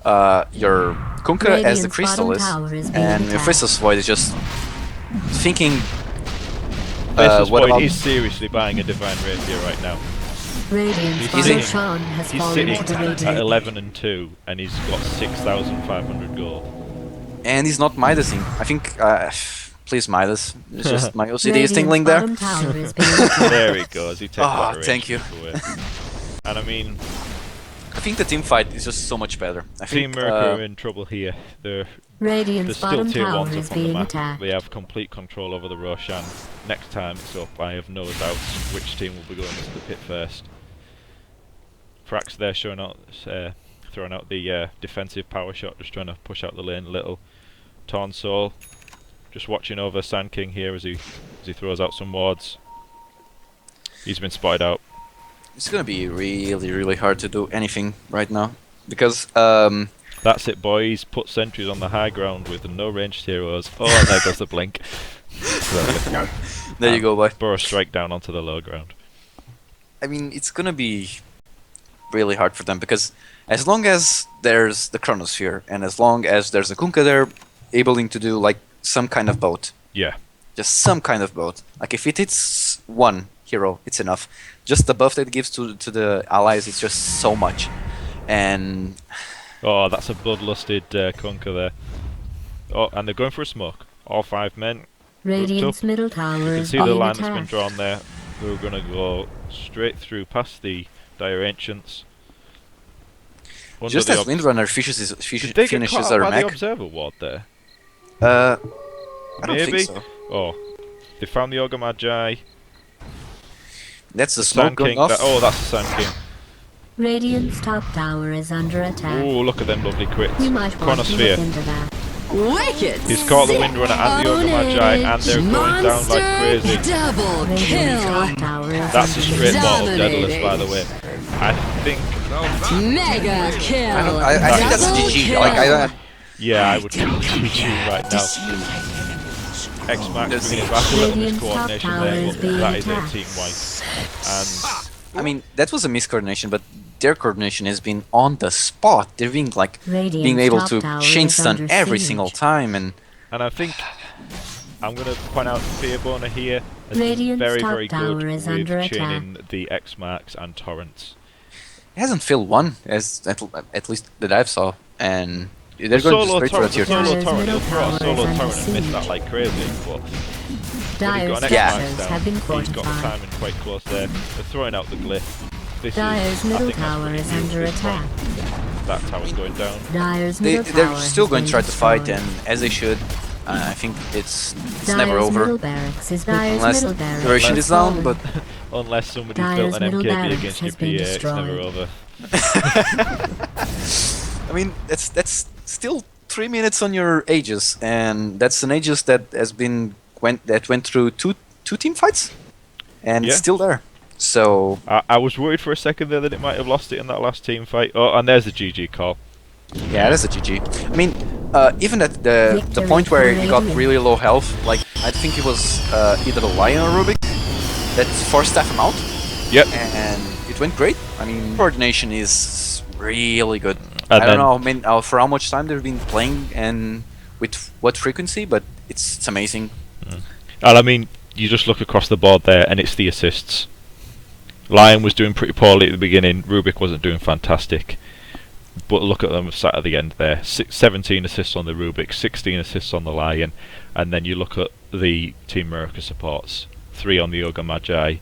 Your Kunkka as the Radiant's bottom Crystallis, tower is being and your attacked. Faceless Void is just thinking. Faceless what Void about? is seriously buying a Divine Rapier right now. Radiant's He's bottom sitting- Tron has He's fallen sitting to the at Radiant. 11 and 2, and he's got 6,500 gold. And he's not Midasing. I think. Please Midas. It's just my OCD is Radiant's tingling there. bottom tower is being attacked. There he goes. He takes Ah, that range thank you. away. And I mean, I think the team fight is just so much better. I Team think. Murica are in trouble here. They're Radiant's still bottom tier tower 1s is up on the being map. attacked. We have complete control over the rush, and next time it's up, I have no doubts which team will be going into the pit first. Frax there showing out, throwing out the defensive power shot, just trying to push out the lane a little. Tornsoul just watching over Sand King here as he throws out some wards. He's been spotted out. It's gonna be really, really hard to do anything right now because That's it, boys. Put sentries on the high ground with no ranged heroes. Oh, and there goes the blink. there you go, boy. Burrow strike down onto the low ground. I mean, it's gonna be really hard for them because as long as there's the Chronosphere and as long as there's a Kunkka there, able to do like some kind of boat. Yeah. Just some kind of boat. Like if it hits one hero, it's enough. Just the buff that it gives to the allies, it's just so much. And Oh, that's a bloodlusted Kunkka there. Oh, and they're going for a smoke. All 5 men. Radiant's middle tower You can is see the being line that's been attacked. drawn there. We're going to go straight through past the Dire Ancients. Under just the as Windrunner finishes Did they get finishes caught our out by the mech. Observer Ward there? I don't Maybe. think so. Oh, they found the Ogre Magi. That's the The smoke Sand going King. off. Oh, that's the Sand King. Radiant's top tower is under attack. Ooh, look at them lovely crits. You might want to look Chronosphere. into that. Wicked. He's caught the Windrunner and the Ogre Magi, and they're going down like crazy. Double Radiant's kill. top tower is That's a under straight attack. bottle Daedalus, by the way. I think, Mega kill. I think that's Double GG. kill. Like I yeah, I would give it GG right now. X-Max bringing it back a little Radiant's top miscoordination tower there, is but being that is a attacked. team wipe. And I mean, that was a miscoordination, but their coordination has been on the spot. They're being like Radiant's being able top to tower chain is stun under every siege. single time, and I think I'm going to point out Fearbona here has been Radiant's very, top very tower good is with under attack. chaining the X-Marks and Torrents. it hasn't failed one, as at least that I've saw, and they're going Solo straight for a Torrent, tier solo 2. Dyer's Torrent, middle he'll throw a tower solo is under Torrent and miss siege. that like crazy, but when he's Dyer's got an Yeah. X-Marks structures have been down, he's got the fortified. timing quite close there. They're throwing out the glyph. This Dyer's I middle think that's tower pretty is huge under this point. attack. That tower's going down. Dyer's middle They're tower still has going to been try to fight, destroyed. and as they should. I think it's Dyer's never over. middle barracks is Dyer's Unless middle barracks duration has is down, fallen. but Unless somebody's Dyer's built an middle MKB barracks against has your been PA, it's never destroyed. over. I mean, that's still 3 minutes on your Aegis, and that's an Aegis that went through two team fights, and it's Yeah. still there. So I was worried for a second there that it might have lost it in that last team fight. Oh, and there's the GG call. yeah, that's a GG. I mean, even at the Victory point where for he got Radiant. really low health, like I think it was either the Lion or Rubik that forced him out, Yep. and it went great. I mean, coordination is really good. And I then- don't know, I mean, for how much time they've been playing and with what frequency, but it's amazing. And I mean, you just look across the board there, and it's the assists. Lion was doing pretty poorly at the beginning. Rubik wasn't doing fantastic. But look at them sat at the end there. 17 assists on the Rubik, 16 assists on the Lion, and then you look at the Team Murica supports. 3 on the Ogre Magi,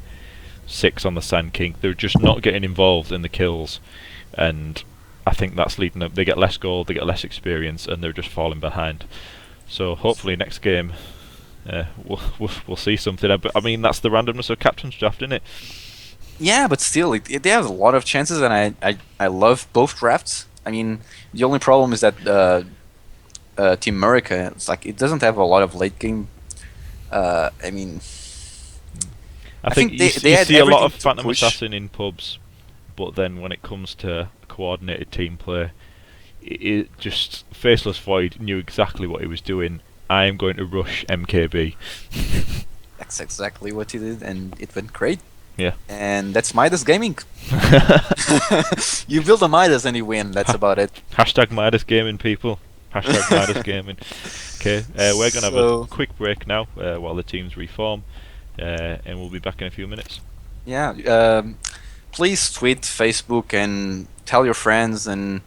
6 on the Sand King. They're just not getting involved in the kills, and I think that's leading them. They get less gold, they get less experience, and they're just falling behind. So hopefully next game we'll see something. But I mean, that's the randomness of captain's draft, isn't it? Yeah, but still, they have a lot of chances, and I love both drafts. I mean, the only problem is that Team Murica, it's like it doesn't have a lot of late game. I mean, I think they you had see a lot of everything to Phantom push. Assassin in pubs, but then when it comes to coordinated team play, it just Faceless Void knew exactly what he was doing. I am going to rush MKB. that's exactly what he did, and it went great. Yeah. And that's Midas Gaming. You build a Midas and you win. That's about it. Hashtag Midas Gaming, people. Hashtag Midas Gaming. Okay, we're going to have So- a quick break now while the teams reform, and we'll be back in a few minutes. Yeah. Please tweet, Facebook, and tell your friends, and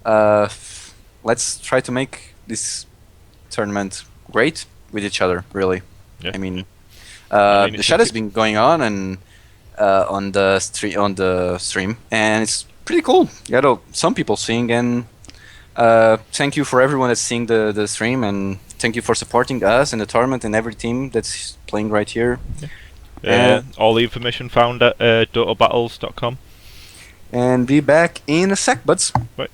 let's try to make this tournament great with each other. Really. Yeah. I mean, I mean, the it's chat a has been going on and on the stream, and it's pretty cool. You got some people seeing, and Thank you for everyone that's seeing the stream, and thank you for supporting us and the tournament and every team that's playing right here. All the information found at DotaBattles.com. And be back in a sec, buds. Right.